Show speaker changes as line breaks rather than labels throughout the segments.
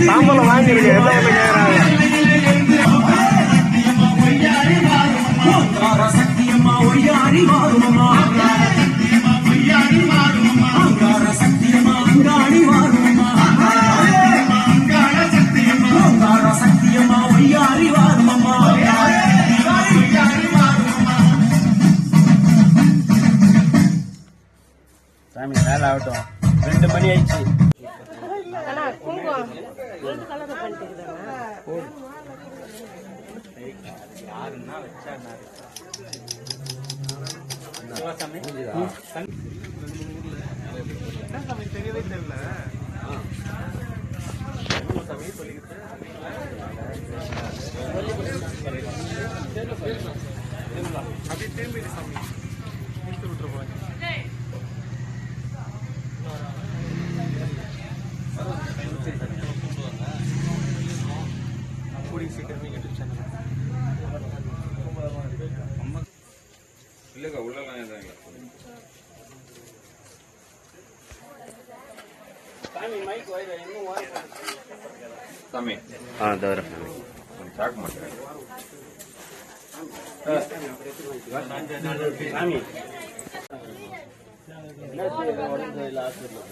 சாம்பலம் வாங்கிருக்கு எல்லாம் கேட்கறாங்க. சக்தியம்மா ஒய்யாரி மாறுமம்மா, சக்தியம்மா அங்காடி மாறுமம்மா, சக்தியம்மா ஒய்யாரி மாறுமம்மா. சாமி வேலை ஆகட்டும், 2 மணி ஆயிடுச்சு. தெரியவே தெரியல சொல்லிக்கிட்டு அப்படி திரும்பி சாமி எடுத்து விட்டுருப்பாங்க. கூடி சீக்கிரமே கட்டுச்சாங்க இல்லைக்கா உள்ளலாம் ஏதாங்க சாமி தவிர சாக்க மாட்டேன் சாமி உடம்பு ஹாஸ்பிட்டல்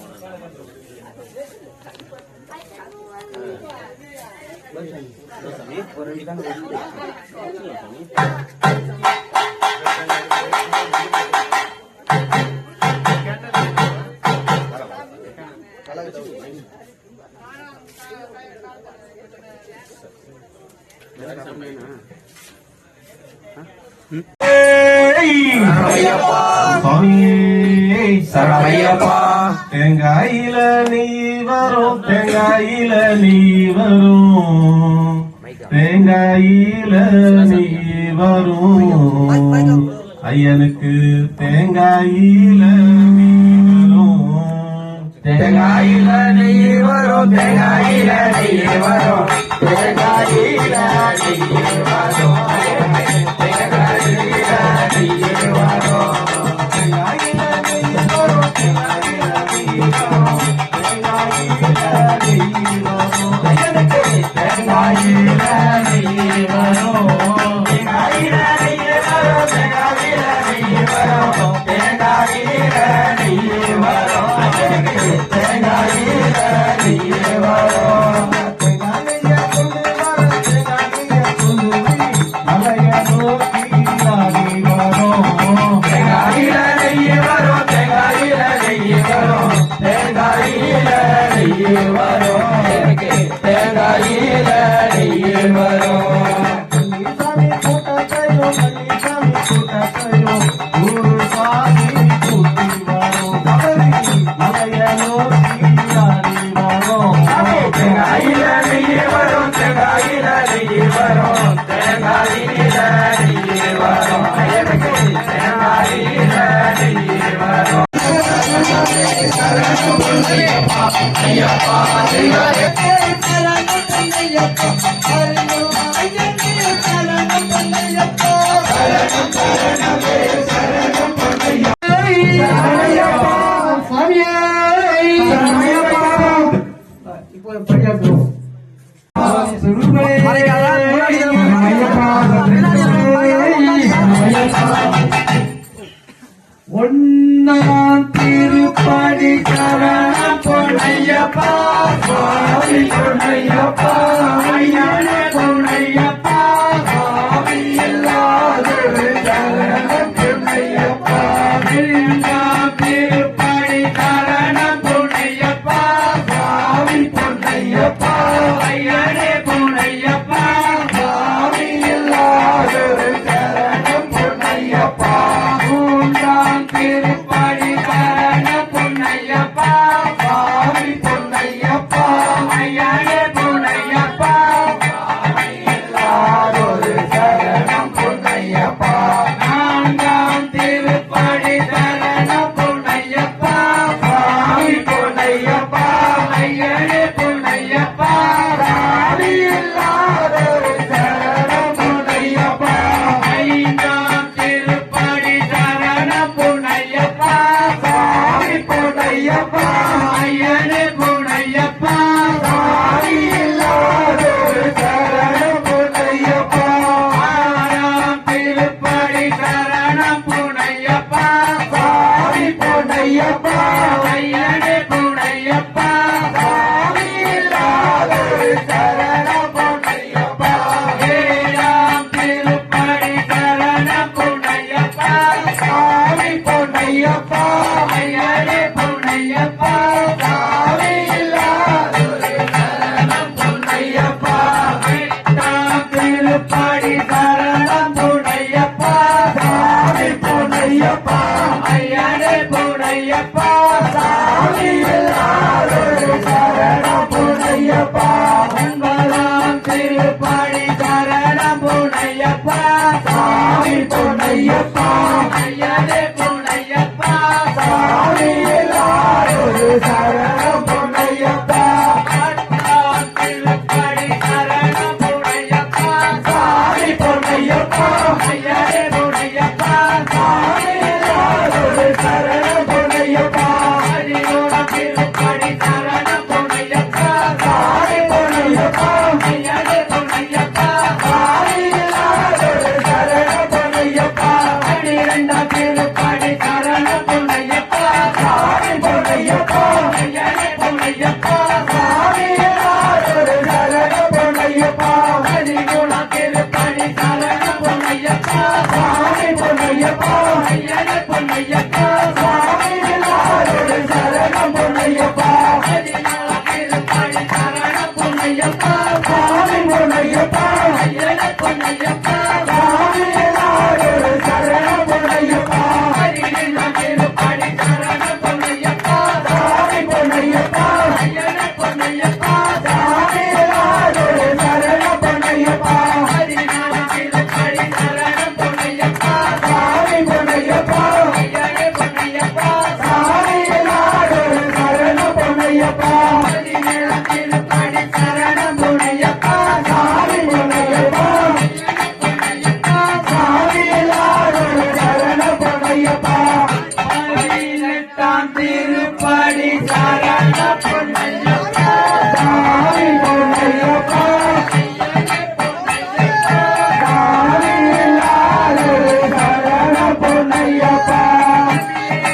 சரணையப்பா தேங்காயில நீ வரும், தேங்காயில நீ வரும், தேங்காயில நீ வரும், ஐயனுக்கு தேங்காயில நீ வரும், தேங்காயில நீ வரும், தேங்காயில நீ வரும், தேங்காயில நீ வரும், தேங்காயில நீ வரும். ஒன்னாம் திருப்படி சரணம் பொன்னையப்பா, சுவாமி பொன்னையப்பா, ஐயனே பொன்னையப்பா ஐயனே பொன்னையப்பா சாமி இல்லாதொரு சரணம் பொன்னையப்பா ஏழாம் திருப்படி சரணம் பொன்னையப்பா சாமி பொன்னையப்பா ஐயனே பொன்னையப்பா சாமி இல்லாதொரு சரணம் பொன்னையப்பா எட்டாம் திருப்படி சரணம் பொன்னையப்பா சாமி பொன்னையப்பா ஐயனே பொன்னையப்பா சாமி இல்லாதொரு சரணம் பொன்னையப்பா ஒன்பதாம் திருப்படி சரணம் பொன்னையப்பா சாமி பொன்னையப்பா ஐயனே பொன்னையப்பா சாமி இல்லாதொரு சரணம் பொன்னையப்பா பத்தாம் திருப்படி சரணம் பொன்னையப்பா சாமி பொன்னையப்பா ஐயனே பொன்னையப்பா சாமி இல்லாதொரு சரணம் பொன்னையப்பா பதினோராம் திருப்படி சரணம் பொன்னையப்பா சாமி பொன்னையப்பா ஐயனே பொன்னையப்பா சாமி இல்லாதொரு சரணம் பொன்னையப்பா பன்னிரண்டாம் திருப்படி சரணம் பொன்னையப்பா சாமி பொன்னையப்பா ஐயனே பொன்னையப்பா சாமி இல்லாதொரு சரணம் பொன்னையப்பா பதிமூணாம் திருப்படி சரணம் பொன்னையப்பா சாமி பொன்னையப்பா ஐயனே பொன்னையப்பா சாமி இல்லாதொரு சரணம் பொன்னையப்பா பதினாலாம் திருப்படி சரணம் பொன்னையப்பா சாமி பொன்னையப்பா ஐயனே பொன்னையப்பா சாமி இல்லாதொரு சரணம் பொன்னையப்பா பதினேழாம் திருப்படி சரணம் பொன்னையப்பா சாமி பொன்னையப்பா ஐயனே பொன்னையப்பா சாமி இல்லாதொரு சரணம் பொன்னையப்பா பதினாலாம் திருப்படி சரணம் பொன்னையப்பா சாமி பொன்னையப்பா ஐயனே பொன்னையப்பா சாமி இல்லாதொரு சரணம் பொன்னையப்பா பதினேழாம் திருப்படி சரணம் பொன்னையப்பா சாமி பொன்னையப்பா சாமி இல்லாதொரு சரணம் பொன்னையப்பா பதினெட்டாம் திருப்படி சரணம் பொன்னையப்பா சாமி பொன்னையப்பா சாமி இல்லாதொரு சரணம் பொன்னையப்பா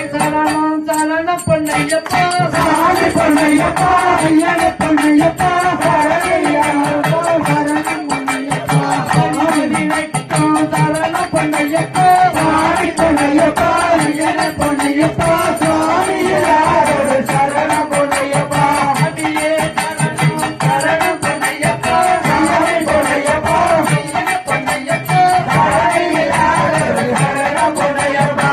சரணம் சரணம் பொன்னையப்பா சாமி பொன்னையப்பா ஐயனே பொன்னையப்பா சரணியாரோ சரணம் பொன்னையப்பா பதினெட்டாம் சரணம் பொன்னையப்பா சாமி பொன்னையப்பா ஐயனே பொன்னையப்பா சாமி இல்லாதொரு சரணம் பொன்னையப்பா அடியே சரணம் சரணம் பொன்னையப்பா சாமி பொன்னையப்பா ஐயனே பொன்னையப்பா சாமி இல்லாதொரு சரணம் பொன்னையப்பா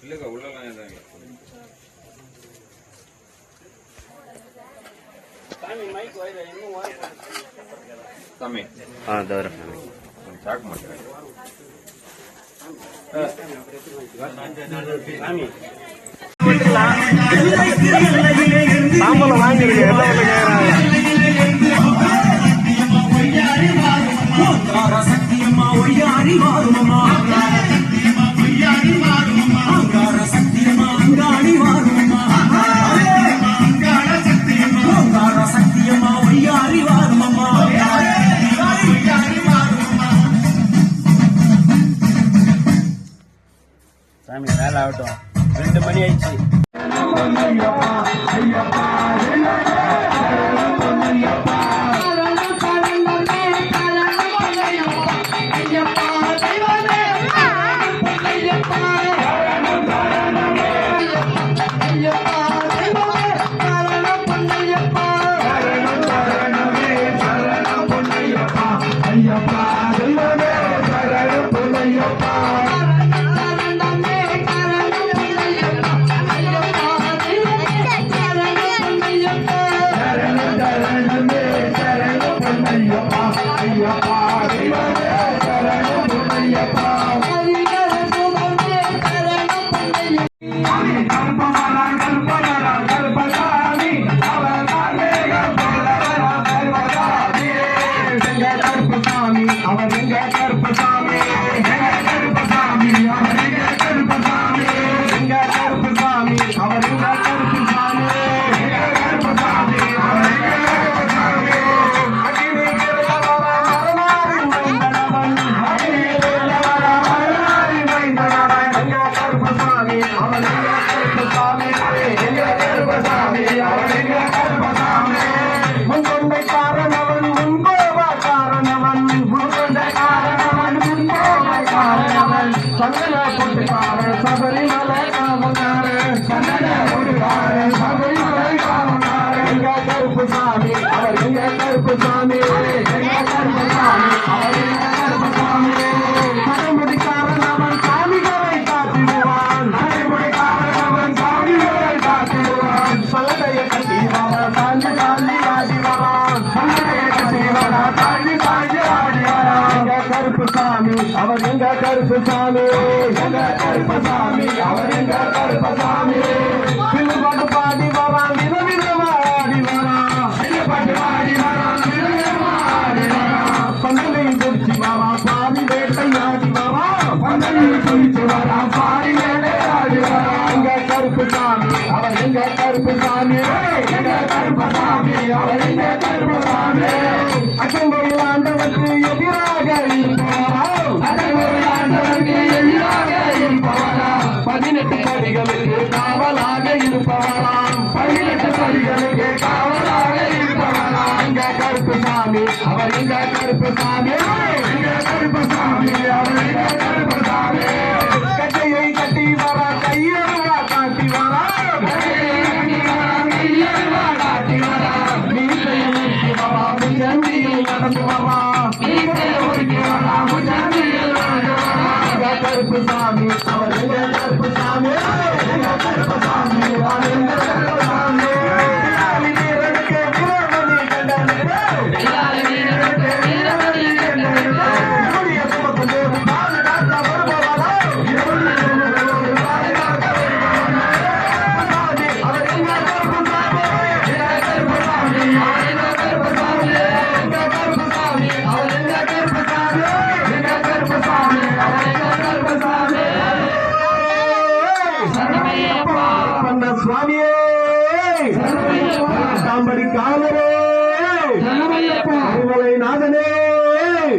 இல்லக்கா உள்ளலாம் இதாங்க சாமி
தவிர
சாக்க மாட்டேன்
தாம்பலம் வாங்கிருக்கு எல்லாம் வந்து
சத்தியம்மா ஒய்யாரி மாறுமம்மா சத்தியம்மா அங்காடி மாறுமம்மா சத்தியம்மா ஒய்யாரி மாறுமம்மா
சாமி வேலை ஆகட்டும் 2 மணி ஆயிடுச்சு
ஐயப்பா அவர் எங்க கருப்பசாமி, எங்க கருப்பசாமி, அவர் எங்க கருப்பசாமி. பில்லு பாட்டு பாடி வரான், விதவிதமா ஆடி வரான், பாட்டு பாடி வரான், விதவிதமா ஆடி வரான். பந்தலையும் குறிச்சி வரான், பாடி வேட்டையாடி வரான், பந்தலையும் குறிச்சி வரான், பாடி வேட்டையாடி வரான். எங்க கருப்பசாமி, அவர் எங்க கருப்பசாமி, எங்க கருப்பசாமி, அவர் எங்க கருப்பசாமி. அச்சங்கோயில் ஆண்டவருக்கு எதிராக இருப்பவராம், அச்சங்கோயில் ஆண்டவருக்கு எதிராக இருப்பவராம். 18 படிகளுக்கு காவலாக இருப்பவராம், 18 படிகளுக்கு காவலாக இருப்பவராம். எங்க கருப்பசாமி, அவர் எங்க கருப்பசாமி, எங்க கருப்பசாமி, அவர் எங்க கருப்பசாமி. கட்டையை கட்டி வரா, கையருவா காட்டி வரா, கையருவா காட்டி வரா. நீத்தையும் ஊற்றி வரா, முச்சந்தியில் நடந்து வரா, நீத்தையும் ஊற்றி வரா, முச்சந்தியில் நடந்து வரா. எங்க கருப்பசாமி, அவர் எங்க கருப்பசாமி, எங்க கருப்பசாமி, அவர் எங்க கருப்பசாமி. விழாலி வீரனுக்கு வீரமணி கண்டனே, விழாலி வீரனுக்கு வீரமணி கண்டனே. கூடிய சுமக்கும் போது பாதுகாக்க வருபவரா, கூடிய சுமக்கும் போது பாதுகாக்க வருபவரா. கருப்பசாமி, அவர் எங்க கருப்பசாமி, எங்க கருப்பசாமி, அவர் எங்க கருப்பசாமி, எங்க கருப்பசாமி, அவர் எங்க கருப்பசாமி, எங்க கருப்பசாமி, அவர் எங்க கருப்பசாமி. சரணமையப்பா பண்ண சுவாமியே, சரணமையப்பா தாம்படி காவலரே, சரணமையப்பா அருமலை நாதனே,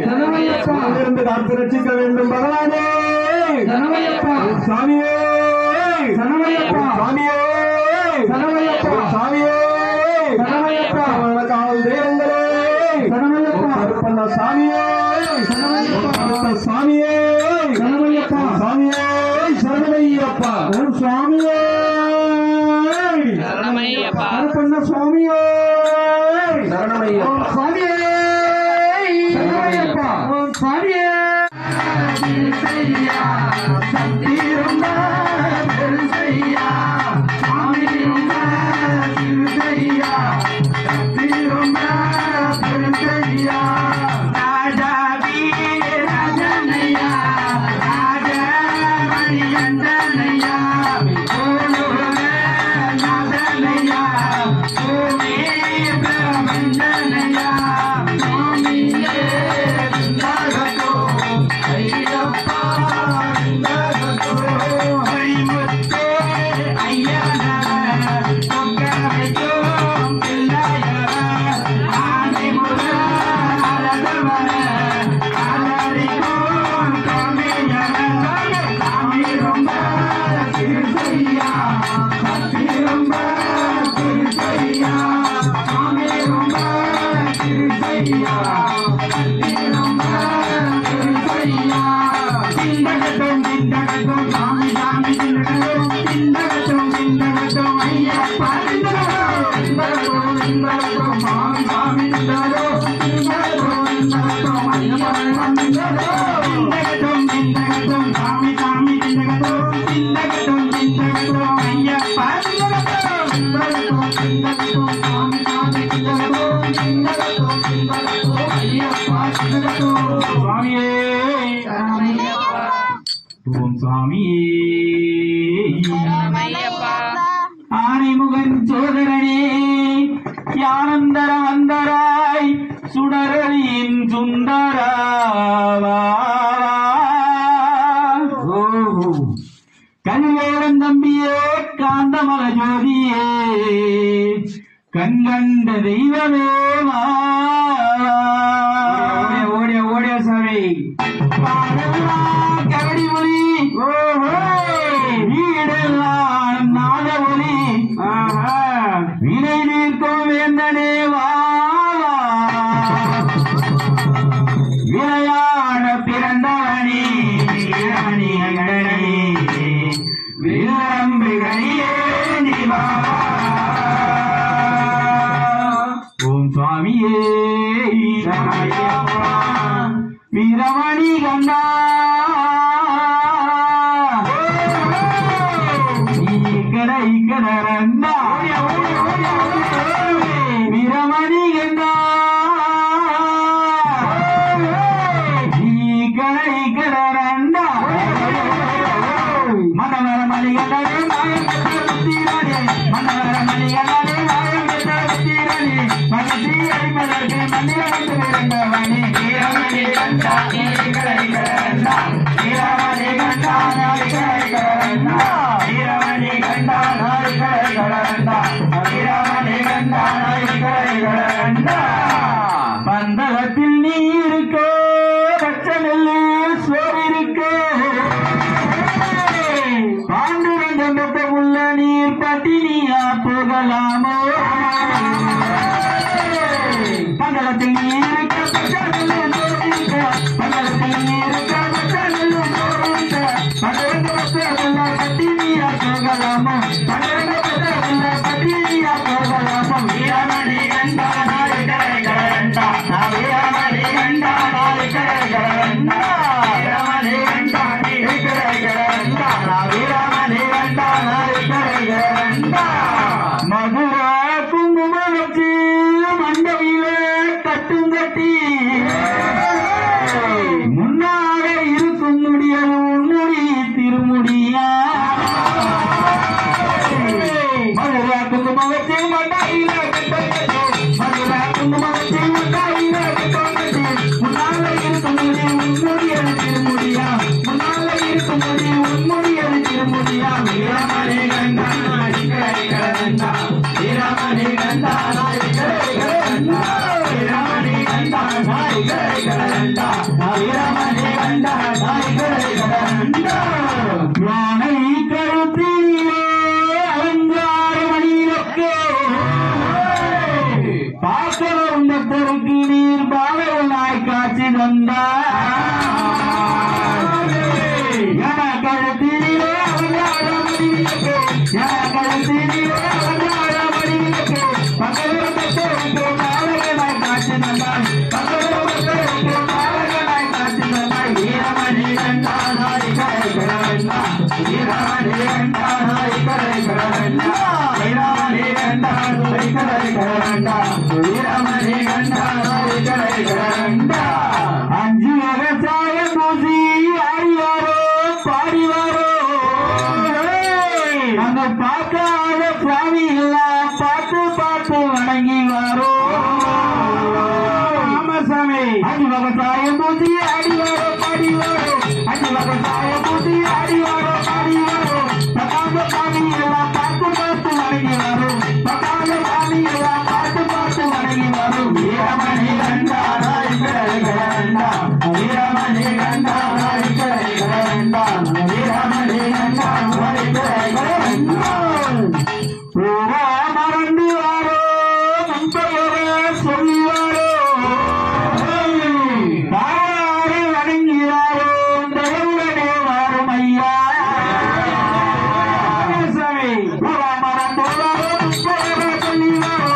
சரணமையப்பா இருந்து காத்து ரட்சிக்க வேண்டும் பகவானே, சரணமையப்பா சாமியே, சரணமையப்பா சாமியே, சரணமையப்பா சாமியே, சரணமையப்பா காவல் தெய்வங்களே, சரணமையப்பா கருப்பண்ண சாமியே, சரணமையப்பா சாமியே, சரணமையப்பா சாமியே, சரணமையப்பா ஓம் சுவாமியே,
சரணமையப்பா
கருப்பண்ண சுவாமியே, சரணமையப்பா சுவாமியே, சரணமையப்பா ஓம் சுவாமியே. சக்தியுண்டா பெருசையா, சாமியுண்டா திருசையா, சக்தியுண்டா பெருசையா. ராஜாவி ராஜனையா, ராஜமணி அண்டனையா, நாதனையா, பூமி பிரமண்டனையா. சுவாமியே நாகதோ, ஐயப்பா நாகதோ, ஹரிமுத்தே ஐயனவ, சொக்கரையோம் பிள்ளையவ, ஆதிமுக அழகவர, அலரிகோம் காமியவ. சாமி ரொம்ப திருசையா, சக்தி ரொம்ப திருசையா, சாமி ரொம்ப திருசையா, சக்தி ரொம்ப திருசையா. திண்டகட்டும் திண்டகட்டும் சாமி சாமி திண்டகட்டும், திண்டகட்டும் திண்டகட்டும் ஐயப்பா திண்டகட்டும், திண்டகட்டும் திண்டகட்டும் சாமி சாமி திண்டகட்டும், திண்டகட்டும் திண்டகட்டும் ஐயப்பா திண்டகட்டும், திண்டகட்டும் திண்டகட்டும் சாமி சாமி திண்டகட்டும், திண்டகட்டும் திண்டகட்டும் ஐயப்பா திண்டகட்டும், திண்டகட்டும் திண்டகட்டும் சாமி சாமி திண்டகட்டும், திண்டகட்டும் திண்டகட்டும் ஐயப்பா திண்டகட்டும். சுவாமியே
சரணமையப்பா
ஓம் சுவாமியே.
சரணமையப்பா
ஆனைமுகன் சோதரனே, யானந்தர வந்தராய் சுடரளியின் சுந்தராவா. கல்வேடன் தம்பியே, காந்தமல ஜோதியே, கண்கண்ட தெய்வமே வா. ஓடிய ஓடிய சாமி கரடி மொழி, வீடெல்லாம் நாத ஒலி, வினை நீர்க்கும் வேந்தனே வா. விளையாட பிறந்தவனே, வீரமணி அங்கடனே, வீரம்பிகனியே நீ வா. ஓம் சுவாமியே சரணமையப்பா. வீரமணி கண்டா, ఇక్కడ ఇక్కడ రండా, వీరమణి గండా, ఇక్కడ ఇక్కడ பந்தகத்தில் நீ இருக்க பச்சை நெல்லு சோறு இருக்க பாண்டுரங்க உள்ள நீர் பட்டினியா போகலாமோ பந்தகத்தில் நீ இருக்க பச்சை நெல்லு சோறு இருக்க பந்தகத்தில் நீ இருக்க பச்சை நெல்லு சோறு இருக்க பண்டரங்க உள்ள பட்டினியா போகலாமோ பண்டரங்க உள்ள பட்டினியா போகலாமோ வீரமணி கண்டா நாளை கண்டா வீரமணி கண்டா நாளை கண்டா வீரமணி கண்டா வீரமணி கண்டா நாளை கண்டா மதுரா குங்குமம் வச்சு மண்டவியில கட்டும் கட்டி முன்னாக இருக்கும் முடியவும் முடி திருமுடியா மதுரா குங்குமம் வச்சு மண்டவியில கட்டும் கட்டி மதுரா குங்குமம் வச்சு மண்டவியில கட்டும் கட்டி முன்னாக இருக்கும் முடியவும் முடியது திருமுடியா முன்னாக இருக்கும் முடியவும் முடியது திருமுடியா வீரமணி கண்டா கண்டா வீரமணி கண்டா கண்டா வீரமணி கண்டா கண்டா வீரமணி கண்டா கண்டா யானை கருத்திலே அலங்கார மணியிலக்கே பார்க்க வந்த பொறுக்கு நீர் பாவலாய் காட்சி தந்தார் என கழுத்திலே அலங்கார மணியிலக்கே என கழுத்திலே அலங்கார மணியிலக்கே பகவந்த பொறுக்கு பாவலாய் காட்சி தந்தார் பகவந்த பொறுக்கு பாவலாய் காட்சி தந்தார் வீரமணி கண்டா கண்டா வீரமணி கண்டா கண்டா வீரமணி கண்டா கண்டா வீரமணி கண்டா கண்டா அஞ்சு விவசாய பூசி ஆடிவாரோ பாடிவாரோ அந்த பார்க்காத சுவாமி எல்லாம் பார்த்து பார்த்து வணங்கி வாரோ ராமசாமி அஞ்சு விவசாயம் பூசி ஆடிவாரோ பாடிவாரோ அஞ்சு விவசாயம் பூசி ஆடிவாரோ பாடிவாரோ பக்காத சாமி எல்லாம் பார்த்து பார்த்து வணங்கி வாரோ பக்காத சாமி எல்லாம் பார்த்து பார்த்து வணங்கி வாரோ வீரமணி கண்டா கண்டா வீரமணி கண்டா கண்டா வீரமணி கண்டா கண்டா மறந்து வாரோ நம்பையோர சொல்லுவாரோ தாயாரை வணங்குகிறாரோ தயவுடனே வாரும் ஐயா சாமி மறந்து வாரோ துப்பையோர சொல்லுவாரோ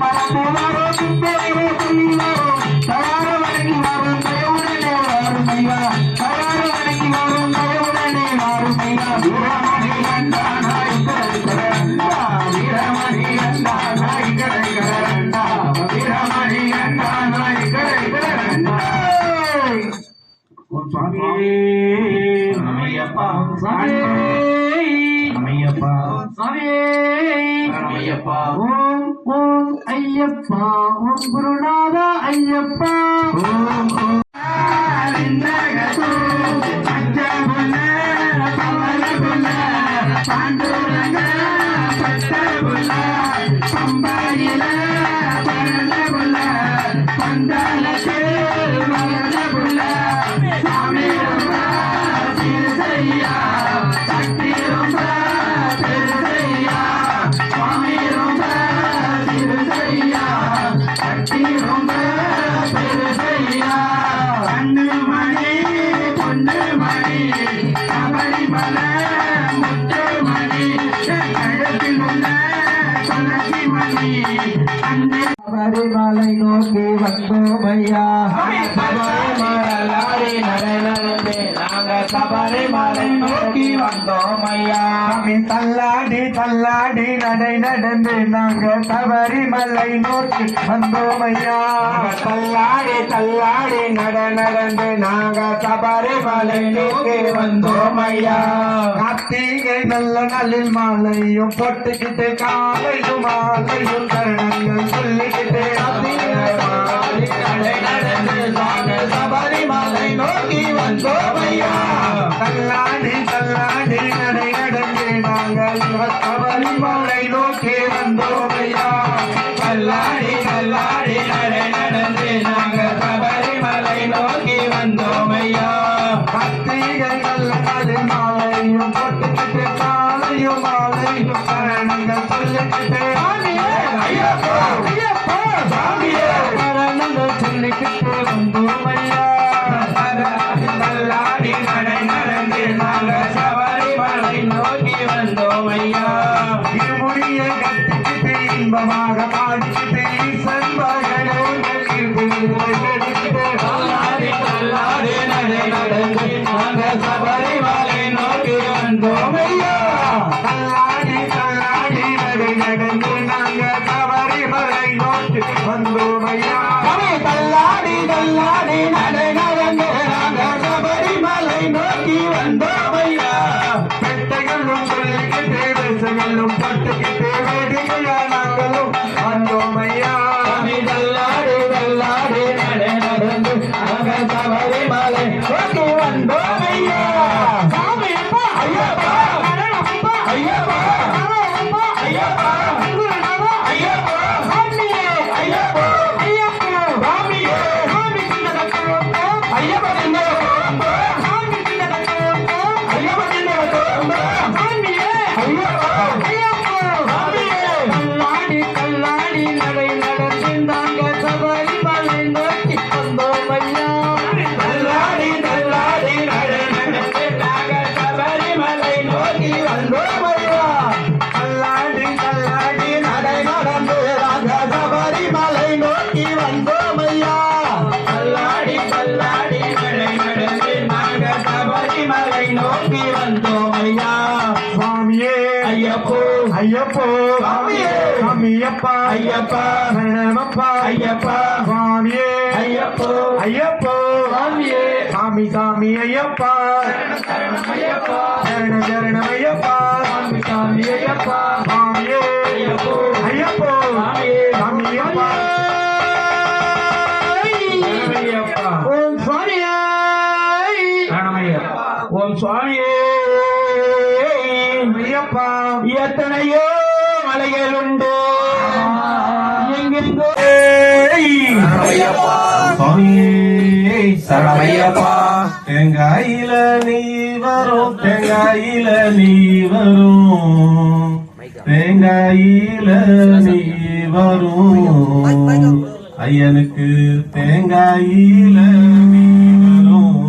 மறந்து வாரோ துப்பையோர சொல்லுவாரோ தயார வணங்கி வாரும் தயவுடனே வாரும் ஐயா தயார வணங்கி வாரும் தயவுடனே வாரும் ஐயா வீரமணி கண்டா கண்டா வீரமணி கண்டா கண்டா வீரமணி கண்டா கண்டா சுவாமி ஐயப்பா சுவாமி ஐயப்பா சுவாமி ஐயப்பா ஓம் ஓம் ஐயப்பா ஓம் குருநாதா ஐயப்பா ஓம் ஓம் பாண்டுரங்க பட்டபுல பம்பாயில பரந்தபுல பந்தாலத்து வரதபுல சாமி ரொம்ப சிறுசையா சக்தி ரொம்ப பெருசையா சுவாமி ரொம்ப சிறுசையா சக்தி ரொம்ப பெருசையா கண்ணு மணி பொண்ணு மணி கபடிமல முத்து மணி கழுத்தில் உள்ள துளசி மணி சபரிமலை நோக்கி வந்தோம் ஐயா சபரிமலை நடந்து நாங்க சபரிமலை நோக்கி வந்தோம் ஐயா தள்ளாடி தள்ளாடி நடை நடந்து நாங்க சபரிமலை நோக்கி வந்தோம் ஐயா தள்ளாடி தள்ளாடி நடந்து நாங்க சபரிமலை நோக்கி வந்தோம் ஐயா கார்த்திகை நல்ல நாளில் மாலையும் போட்டுக்கிட்டு காலையும் மாலையும் தருணங்கள் சொல்லிக்கிட்டு நடை நடந்து நாங்க சபரிமலை நோக்கி வந்தோம் ஐயா தள்ளாடி தள்ளாடி நடை நடந்து நாங்கள் சபரிமலை நோக்கி வந்தோம் ஐயா தள்ளாடி தள்ளாடி பாடிக்கிட்டு ஈசன் மகனோடு கல்லாடி கல்லாடி நடை நடந்து நாங்க சபரிமலை நோக்கி வந்தோம் ஐயா. கல்லாடி கல்லாடி நடை நடந்து நாங்க சபரிமலை நோக்கி வந்தோம் ஐயா. கல்லாடி கல்லாடி நடை நடந்து நாங்க சபரிமலை நோக்கி வந்தோம் ஐயா. பெட்டைகளும் சொல்லிக்கிட்டு விசைகளும் பட்டுக்கிட்டு வேடிக்கையா நாங்களும் வந்தோம் ஐயா. கல்லாடி கல்லாடி நடை நடந்து நாங்க சபரிமலை நோக்கி வந்தோம் ஐயா. சாமி அப்பா ஐயப்பா ஐயப்பா ஐயப்பா ஐயப்பா ஐயப்பா சாமியே ஐயப்பா ஐயப்பா சாமியே சாமி சின்னதக்கோப்பா ஐயப்பா சின்னதக்கோப்பா சாமி சின்னதக்கோப்பா ஐயப்பா சின்னதக்கோப்பா சாமியே ஐயப்பா ஐயப்பா சாமியே. கல்லாடி கல்லாடி நடை நடந்து நாங்க சபரிமலை நோக்கி வந்தோம் ஐயா. கல்லாடி கல்லாடி நடை நடந்து நாங்க சபரிமலை நோக்கி வந்தோம் ஐயா. கல்லாடி கல்லாடி நடை நடந்து நாங்க சபரிமலை நோக்கி வந்தோம் ஐயா. கல்லாடி கல்லாடி நடை நடந்து நாங்க சபரிமலை நோக்கி வந்தோம் ஐயா. சுவாமியே ஐயப்போ ஐயப்போ சுவாமியே சாமியப்பா ஐயப்பா சரணமப்பா ஐயப்பா சுவாமியே ஐயப்போ ஐயப்போ சுவாமியே சாமி சாமி ஐயப்பா ஐயப்பா சரண சரணம் ஐயப்பா சாமி சாமி ஐயப்பா சுவாமியே ஐயப்போ ஐயப்போ சுவாமியே சாமியப்பா சரணமையப்பா ஓம் சுவாமியே சரணமையப்பா ஓம் சுவாமியே ஐயப்பா. எத்தனையோ மலைகள் உண்டு எங்கெங்கோ
சரணையப்பா
தேங்காயில நீ வரும் தேங்காயில நீ வரும் தேங்காயில நீ வரும் ஐயனுக்கு தேங்காயில நீ வரும்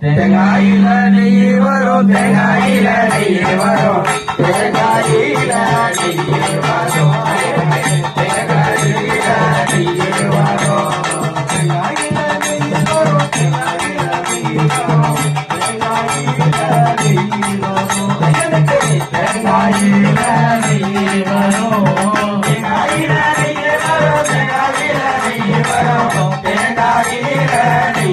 தேங்காயில நீ வரும் தேங்காயில நீ வரும் தேங்காயில நீ வரும் தேங்காயில நீ வரும் தேங்காயில நீ வரும் தேங்காயில நீ வரும் தேங்காயில நீ வரும் ஐயனுக்கு தேங்காயில நீ வரும் தேங்காயில நீ வரும் தேங்காயில நீ வரும் தேங்காயில நீ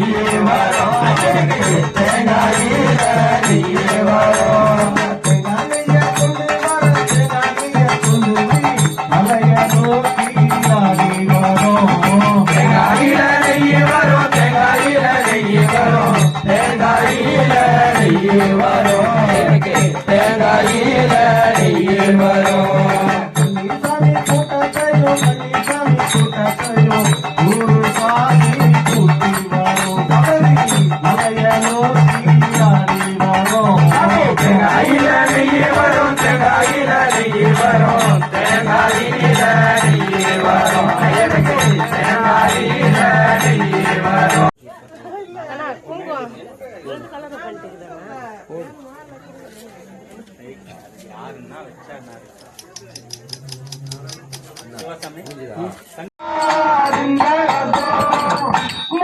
வரும் ஐயனுக்கு தேங்காயில நீ வரும் தேங்காயில கொண்டு வரும் தேங்காயில கொண்டு மலைய நோக்கி நாடி வரும் தேங்காயில நீ வரும் தேங்காயில நீ வரும் தேங்காயில நீ வரும் எனக்கு தேங்காயில நீ வரும் சாமி கூட்டத்தையோ சாமி கூட்டத்தையோ குரு சாமி கூட்டி வரும் மலைய நோக்கி நாடி வரும் தேங்காயில நீ வரும் தேங்காயில நீ வரும் தேங்காயில நீ வரும் எனக்கு தேங்காயில நீ வரும்.
அண்ணா குங்குமம் ரெண்டு கலர் பண்ணிட்டு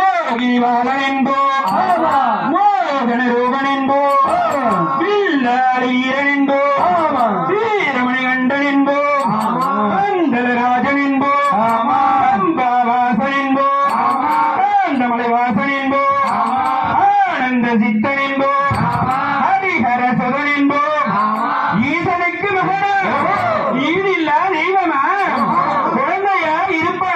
மோகிவானென்போ மோகனரூபனென்போ வில்லாளீரனென்போ வீரமணிகண்டனென்போ மண்டலராஜனென்போ அம்பாவாசனென்போ ஆண்டமலைவாசனென்போ ஆனந்த சித்தனென்போ ஹரிஹர சுதனென்போ ஈசனுக்கு மகனா ஈடில்லா தெய்வமா குழந்தையா இருப்பா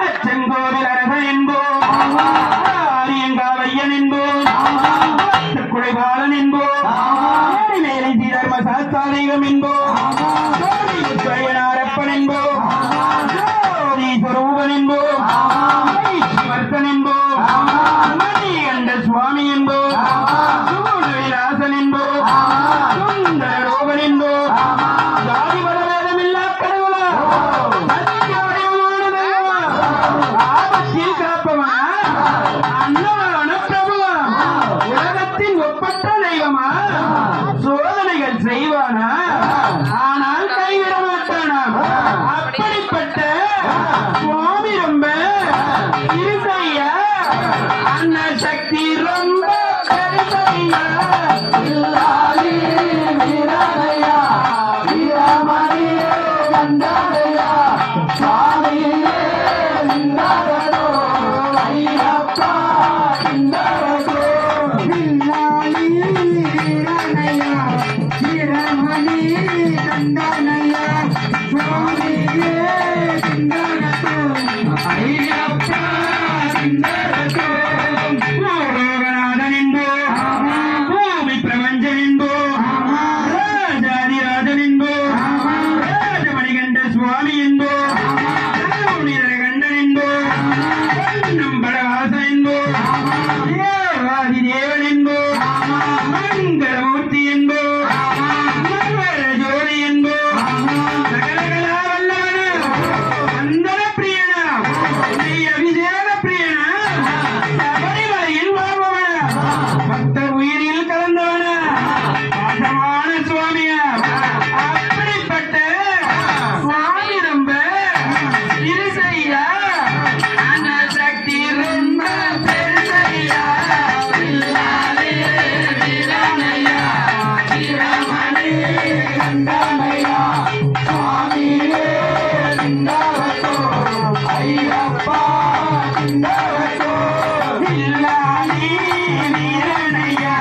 அச்சங்கோவில் அரசன் என்போம் ஆரியங்காவையன் என்போம் குழைபாலன் என்போம் மேலை தர்ம சாஸ்தாரிகம் என்போம் ஜோதிநாரப்பன் என்போம் ஜோதி ஸ்வரூபன் என்போம் வர்த்தன் என்போம் மணிகண்ட சுவாமி என்போம் விலாசன் என்போம் சுந்தர ரோகன் என்போம் ஜாதி பலவேதமில்லா கடவுளா ஆபத்தில் காப்பவனா அன்னவரான பிரபுவா உலகத்தின் ஒப்பற்ற தெய்வமா சோதனைகள் செய்வானா ஆனால் கைவிட மாட்டானா அப்படிப்பட்ட சுவாமி ரொம்ப இருசையா அன்ன சக்தி ரொம்ப பெருசையா இல்லாதே வீரனையா வீரமணியே கண்டனையா சுவாமியே நின்றதோ ஐயப்பா நின்றதோ இல்லாதே வீரனையா வீரமணி கண்டனையா சுவாமியே நின்றதோ ஐயப்பா நின்றதோ லோகநாதன் என்போம் பூமி பிரபஞ்சன் என்போம் ராஜாதிராஜன் என்போம் ராஜமணிகண்ட சுவாமி என்போம் கண்டன் என்போம் கண்ணும் படவாசன் என்போம் தேவாதி தேவன் என்போம் மங்களமூர்த்தி என்போம் மங்கள ஜோதி என்போம் சகலகலா வல்லவனா வந்தன பிரியனா நெய் அபிஷேக பிரியனா சபரிமலையில் வாழ்பவனா பக்தர் உயிரில் கலந்தவனா பாசமான சுவாமியா அப்படிப்பட்ட சுவாமி ரொம்ப இருசையா அன சக்தி ரொம்ப பெருசையா இல்லாதே வீரனையா வீரமணி கண்டனையா சுவாமியே நின்றவோ ஐயப்பா நின்றவோ இல்லாதே வீரனையா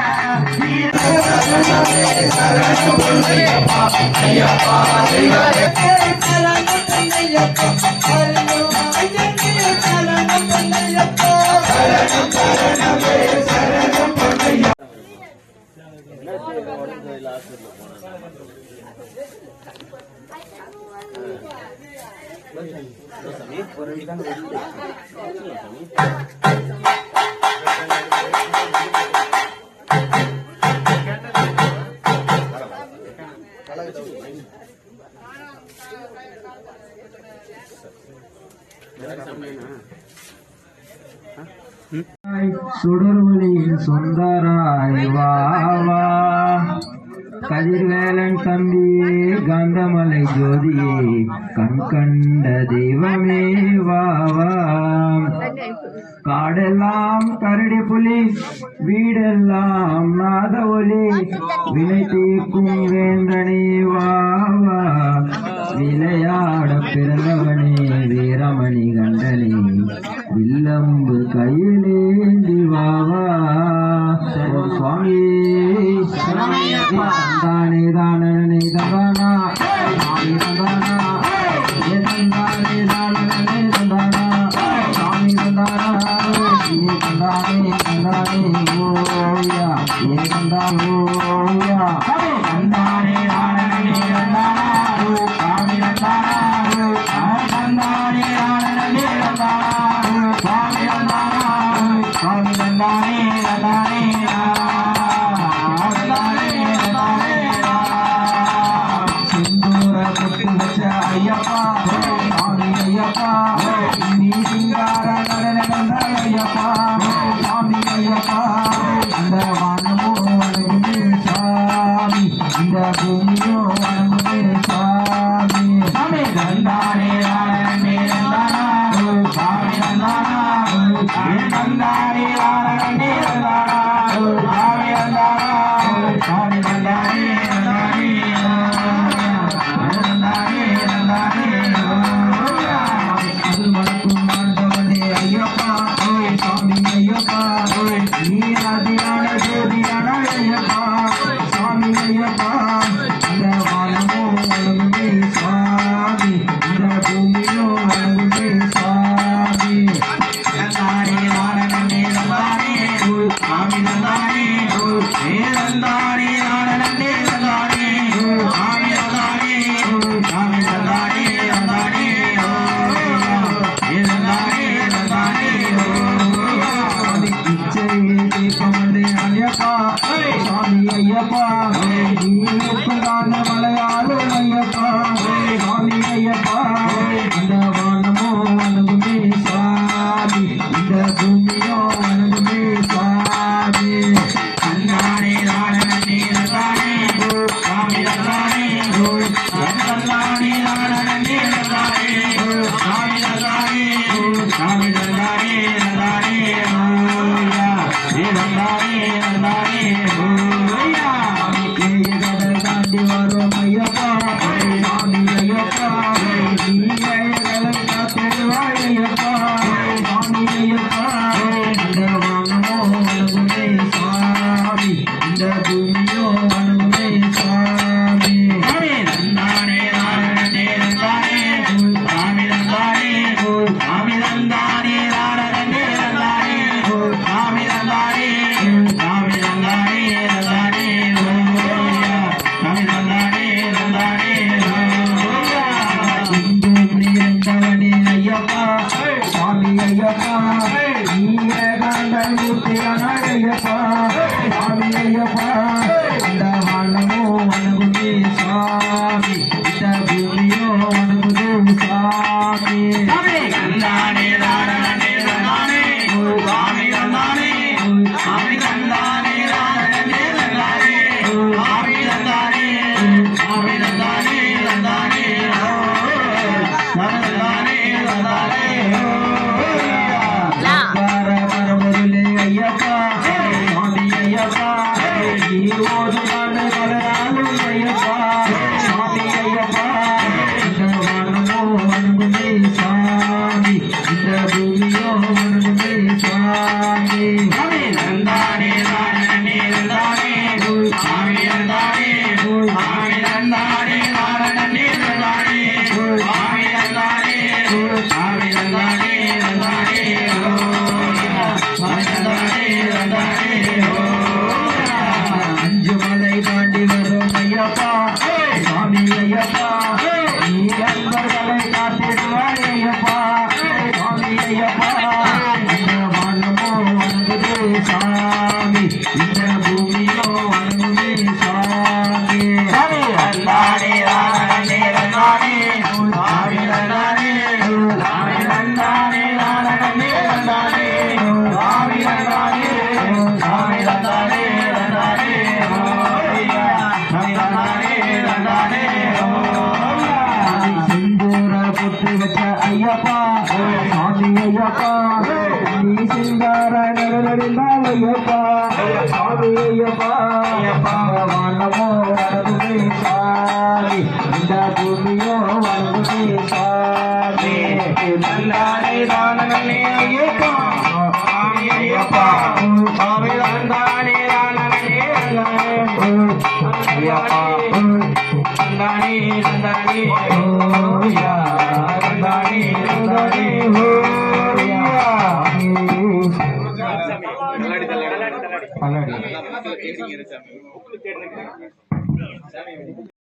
சுடர்வழியின் சுந்தராய் வாவா கதிர்வேலன் தம்பியே கந்தமலை ஜோதியே கண் கண்ட தெய்வமே வாவா காடெல்லாம் கரடி புலி வீடெல்லாம் நாத ஒலி வினை தீர்க்கும் வேந்தனே வாவா விளையாட பிறந்தவனே வீரமணி கண்டனே வில்லம்பு கையிலேந்தி வாவா சுவாமி தந்தானே தானே தந்தானா சுவாமி தந்தானா தந்தானே தானே தந்தானா சுவாமி தந்தானா தந்தானே தந்தானே ஓயா ஏ தந்தானோயா தந்தானே தானே தந்தானா சுவாமி தந்தானா தந்தானே தானே தந்தானா சுவாமி தந்தானா சுவாமி தந்தானே தந்தானே ஐயப்பா சுவாமி ஐயப்பா நீ சிங்கார நடன கந்த ஐயப்பா சுவாமி ஐயப்பா அந்த வானமோ தந்தானே தானே தந்தானே சாமி தந்தானே சாமி தந்தானே தானே தந்தானே சாமி தந்தானே சாமி தந்தானே தந்தானே தந்தானே தந்தானே வரமுருளே ஐயப்பா சாமி ஐயப்பா ஈரோடு நாடு கலராலும் ஐயப்பா சாமி ஐயப்பா இந்த வானமோ வணங்குமே சாமி இந்த பூமியோ வணங்குமே சாமி சாமி நந்தானே தானே நந்தானே சாமி நந்தானே சாமி நந்தானே தானே நந்தானே சாமி நந்தானே சாமி நந்தானே நந்தானே சாமி நந்தானே நந்தானே அஞ்சு மலை தாண்டி வரும் ஐயப்பா சாமி ஐயப்பா நீ அன்பர்களை காத்திடுவாய் ஐயப்பா சாமி ஐயப்பா இந்த வானமோ வணங்குதே சாமி இந்த பூமியோ வணங்குதே சாமி சாமி நந்தானே தானே நந்தானே சாமி நந்தானே சாமி நந்தானே தானே நந்தானே சாமி நந்தானே சாமி நந்தானே நந்தானே சிந்தூர புத்து வச்ச ஐயப்பா சாமி ஐயப்பா நீ சிங்கார நிழலிருந்தால் ஐயப்பா சாமி ஐயப்பா வானமோ வணங்குமே சாமி இந்த பூமியோ வணங்குமே சாமி நல்லாரே தானே ஐயப்பா சாமி ஐயப்பா சாமி தந்தானே தானே ஐயப்பா தந்தானே தந்தானே ஓயா தந்தானே தந்தானே ஓயா
தள்ளாடி